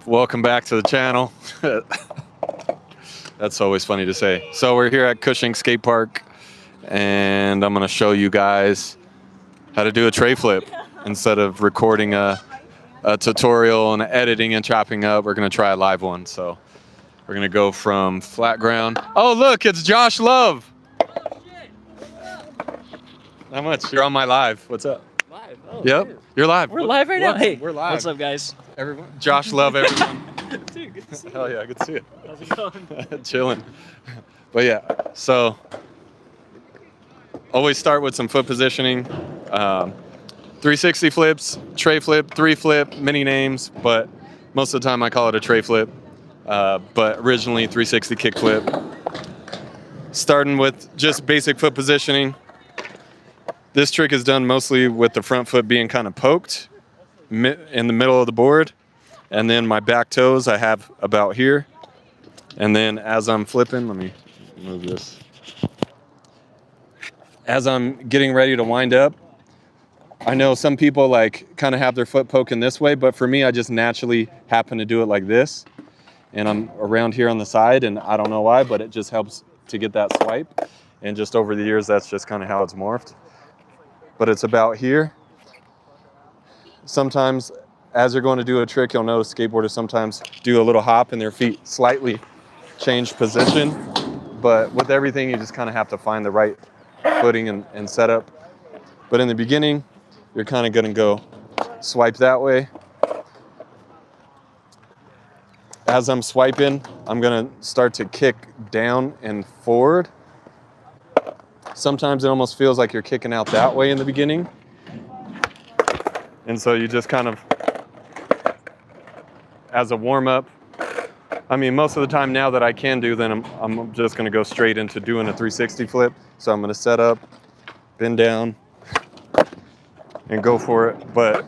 Welcome back to the channel. That's always funny to say. So we're here at Cushing Skate Park, and I'm going to show you guys how to do a tray flip. Instead of recording a tutorial and editing and chopping up, we're going to try a live one. So we're going to go from flat ground. Oh, look, it's Josh Love. Oh, shit. What's up? How much? You're on my live. What's up? Live? Oh, Yep, dude. you're live. We're live right now? Hey, we're live. What's up, guys? Everyone. Josh Love, everyone. Dude, good to see you. Hell yeah, good to see you. How's it going? Chilling. But yeah, so always start with some foot positioning. 360 flips, tray flip, 3 flip, many names, but most of the time I call it a tray flip. But originally 360 kick flip. Starting with just basic foot positioning. This trick is done mostly with the front foot being kind of poked in the middle of the board. And then my back toes I have about here. And then as I'm flipping, let me move this. As I'm getting ready to wind up, I know some people like kind of have their foot poking this way, but for me, I just naturally happen to do it like this. And I'm around here on the side, and I don't know why, but it just helps to get that swipe. And just over the years, that's just kind of how it's morphed. But it's about here. Sometimes, as you're going to do a trick, you'll notice skateboarders sometimes do a little hop and their feet slightly change position. But with everything, you just kind of have to find the right footing and setup. But in the beginning, you're kind of going to go swipe that way. As I'm swiping, I'm going to start to kick down and forward. Sometimes it almost feels like you're kicking out that way in the beginning. And so you just kind of, as a warm-up, I mean, most of the time now that I can do, then I'm just going to go straight into doing a 360 flip. So I'm going to set up, bend down, and go for it. But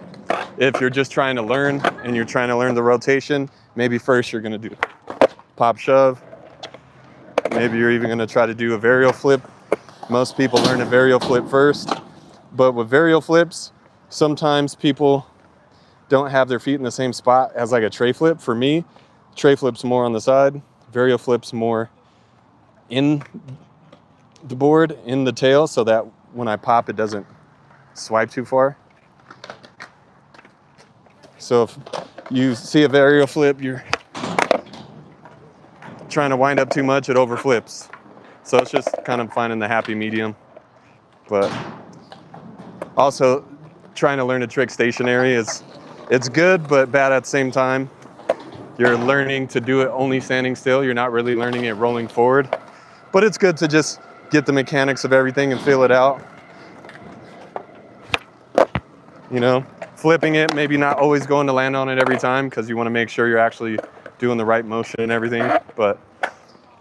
if you're just trying to learn and you're trying to learn the rotation, maybe first you're going to do pop shove. Maybe you're even going to try to do a varial flip. Most people learn a varial flip first. But with varial flips, sometimes people don't have their feet in the same spot as like a tray flip. For me, tray flip's more on the side, varial flip's more in the board, in the tail, so that when I pop, it doesn't swipe too far. So if you see a varial flip, you're trying to wind up too much, it overflips. So it's just kind of finding the happy medium. But also trying to learn a trick stationary it's good, but bad at the same time. You're learning to do it only standing still. You're not really learning it rolling forward. But it's good to just get the mechanics of everything and feel it out. You know, flipping it, maybe not always going to land on it every time because you want to make sure you're actually doing the right motion and everything. But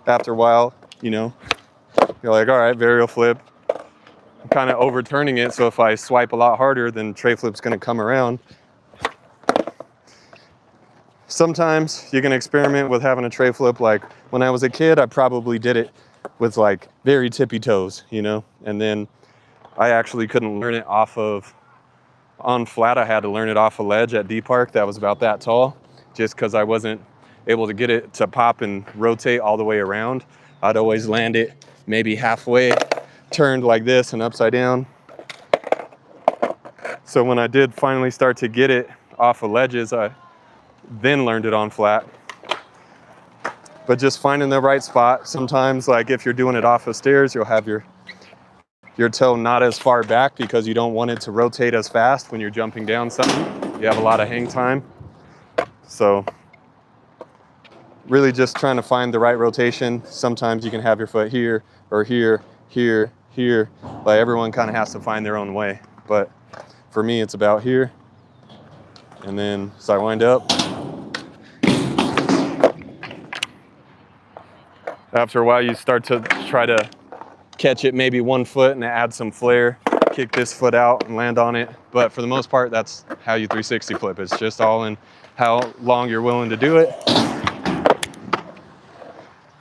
after a while, you know, you're like, all right, varial flip. I'm kind of overturning it, so if I swipe a lot harder, then tray flip's going to come around. Sometimes you can experiment with having a tray flip. Like when I was a kid, I probably did it with like very tippy toes, you know, and then I actually couldn't learn it on flat. I had to learn it off a ledge at D-Park that was about that tall, just because I wasn't able to get it to pop and rotate all the way around. I'd always land it maybe halfway, turned like this and upside down. So when I did finally start to get it off of ledges, I then learned it on flat. But just finding the right spot. Sometimes, like if you're doing it off of stairs, you'll have your toe not as far back because you don't want it to rotate as fast when you're jumping down something. You have a lot of hang time. So really just trying to find the right rotation. Sometimes you can have your foot here or here, here, here. Like everyone kind of has to find their own way. But for me, it's about here. And then, so I wind up. After a while, you start to try to catch it maybe one foot and add some flair. Kick this foot out and land on it. But for the most part, that's how you 360 flip. It's just all in how long you're willing to do it.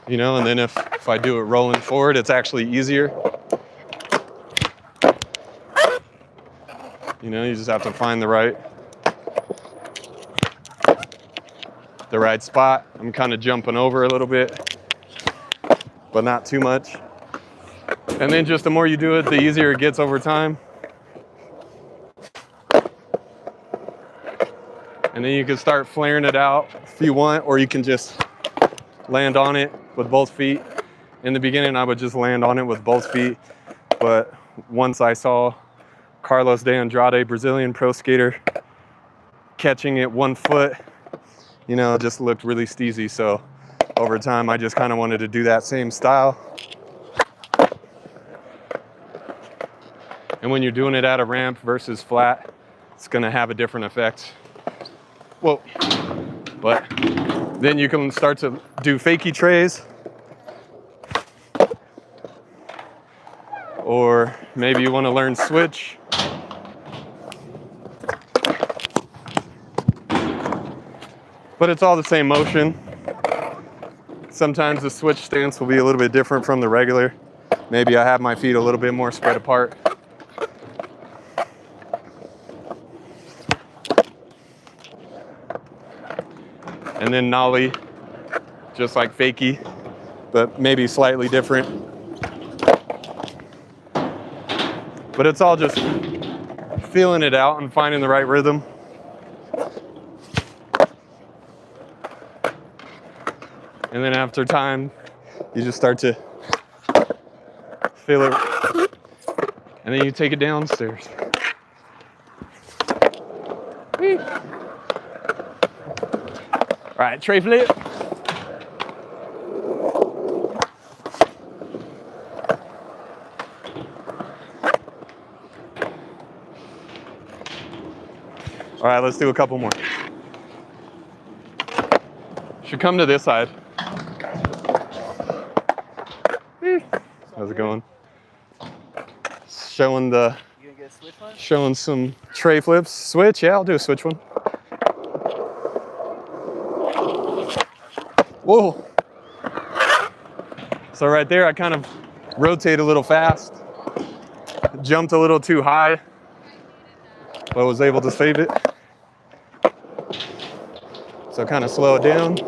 You know, and then if I do it rolling forward, it's actually easier. You know, you just have to find the right the right spot. I'm kind of jumping over a little bit, but not too much. And then just the more you do it, the easier it gets over time. And then you can start flaring it out if you want, or you can just land on it with both feet. In the beginning, I would just land on it with both feet. But once I saw Carlos de Andrade, Brazilian pro skater, catching it 1 foot, you know, it just looked really steezy. So over time, I just kind of wanted to do that same style. And when you're doing it at a ramp versus flat, it's gonna have a different effect. Whoa. But then you can start to do fakie trays. Or maybe you want to learn switch. But it's all the same motion. Sometimes the switch stance will be a little bit different from the regular. Maybe I have my feet a little bit more spread apart. And then nollie, just like fakie, but maybe slightly different. But it's all just feeling it out and finding the right rhythm. And then after time, you just start to feel it. And then you take it downstairs. Whee. All right, tray flip. All right, let's do a couple more. Should come to this side. How's it going? Showing the, You gonna get a switch one? showing some tray flips. Switch, yeah, I'll do a switch one. Whoa. So right there, I kind of rotate a little fast. Jumped a little too high, but was able to save it. So kind of slow it down.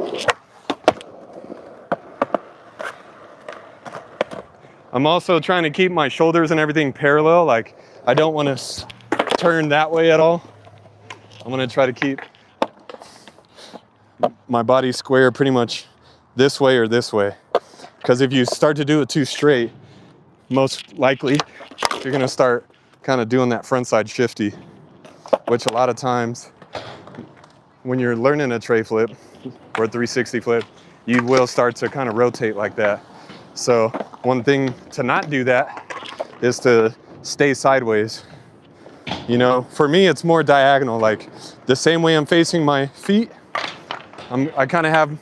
I'm also trying to keep my shoulders and everything parallel. Like I don't want to turn that way at all. I'm gonna try to keep my body square pretty much this way or this way. Because if you start to do it too straight, most likely you're gonna start kind of doing that front side shifty, which a lot of times when you're learning a tray flip or a 360 flip, you will start to kind of rotate like that. So one thing to not do that is to stay sideways. You know, for me, it's more diagonal, like the same way I'm facing my feet, I kind of have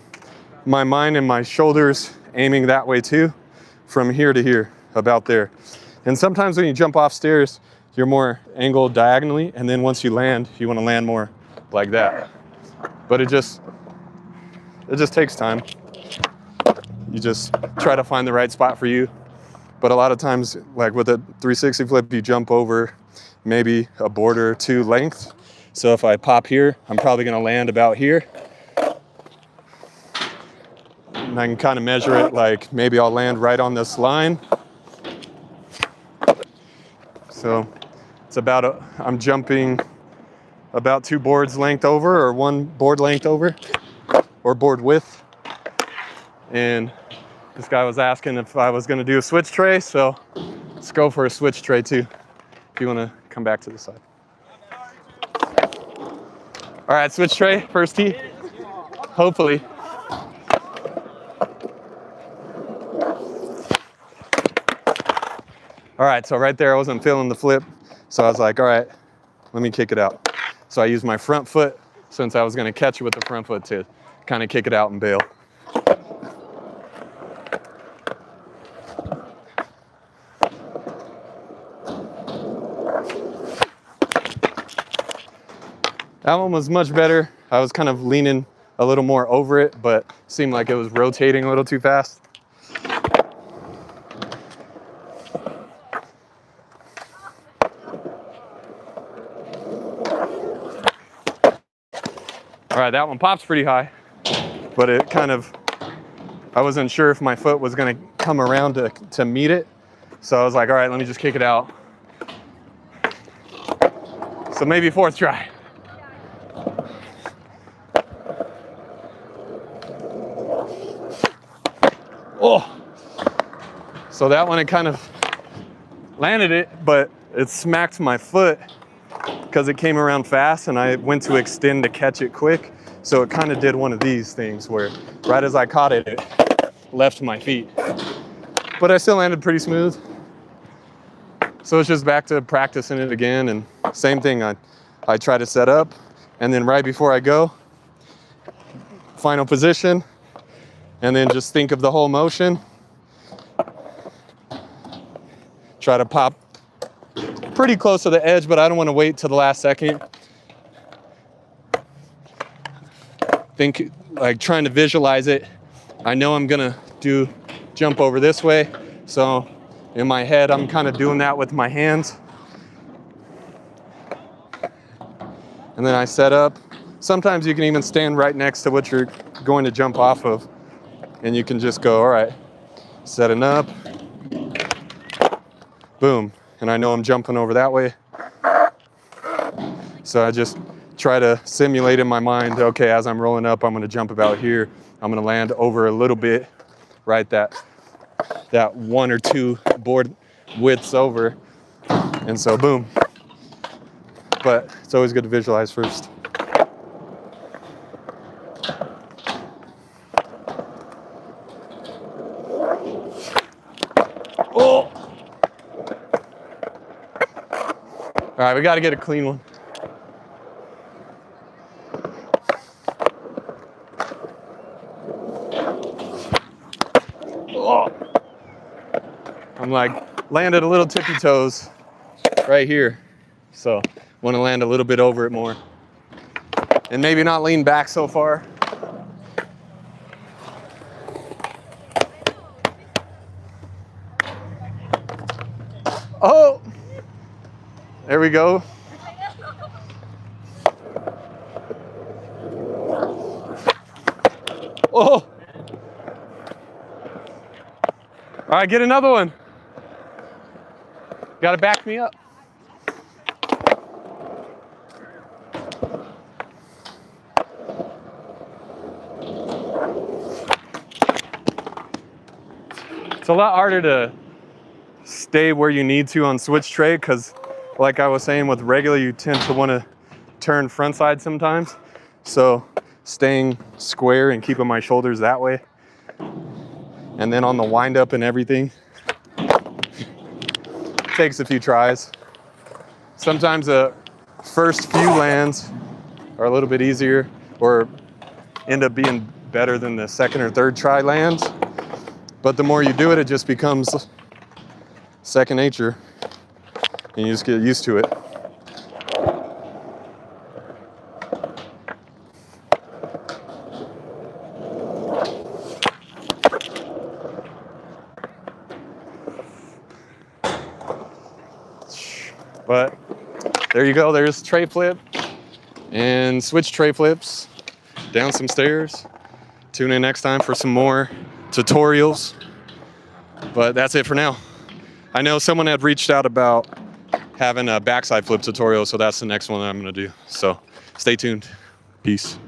my mind and my shoulders aiming that way too, from here to here, about there. And sometimes when you jump off stairs, you're more angled diagonally, and then once you land, you want to land more like that. But it just takes time. You just try to find the right spot for you. But a lot of times, like with a 360 flip, you jump over maybe a board or two length. So if I pop here, I'm probably gonna land about here. And I can kind of measure it, like maybe I'll land right on this line. So it's about, I'm jumping about 2 boards length over, or 1 board length over, or board width. And this guy was asking if I was gonna do a switch tray, so let's go for a switch tray too, if you wanna come back to the side. All right, switch tray, first tee, hopefully. All right, so right there, I wasn't feeling the flip. So I was like, all right, let me kick it out. So I used my front foot, since I was gonna catch it with the front foot, to kind of kick it out and bail. That one was much better. I was kind of leaning a little more over it, but seemed like it was rotating a little too fast. All right, that one pops pretty high. but it kind of, I wasn't sure if my foot was gonna come around to meet it. So I was like, all right, let me just kick it out. So maybe fourth try. Oh, so that one, it kind of landed it, but it smacked my foot because it came around fast and I went to extend to catch it quick. So it kind of did one of these things where right as I caught it, it left my feet. But I still landed pretty smooth. So it's just back to practicing it again. And same thing, I try to set up, and then right before I go, final position, and then just think of the whole motion. Try to pop pretty close to the edge, but I don't want to wait till the last second. Think, like, trying to visualize it. I know I'm gonna jump over this way, so in my head I'm kind of doing that with my hands. And then I set up. Sometimes you can even stand right next to what you're going to jump off of, and you can just go, all right, setting up, boom. And I know I'm jumping over that way. So I just try to simulate in my mind, okay, as I'm rolling up, I'm gonna jump about here. I'm gonna land over a little bit, right, that 1 or 2 board widths over. And so boom. But it's always good to visualize first. Oh! All right, we got to get a clean one. Oh! I'm like landed a little tippy toes right here. So want to land a little bit over it more. And maybe not lean back so far. Oh! There we go. Oh! All right, get another one. Got to back me up. It's a lot harder to stay where you need to on switch tray because, like I was saying, with regular you tend to want to turn front side sometimes. So staying square and keeping my shoulders that way. And then on the wind up and everything, takes a few tries. Sometimes the first few lands are a little bit easier or end up being better than the second or third try lands. But the more you do it, it just becomes second nature and you just get used to it. But there you go, there's tray flip and switch tray flips down some stairs. Tune in next time for some more tutorials. But that's it for now. I know someone had reached out about having a backside flip tutorial, so that's the next one I'm gonna do. So stay tuned. Peace.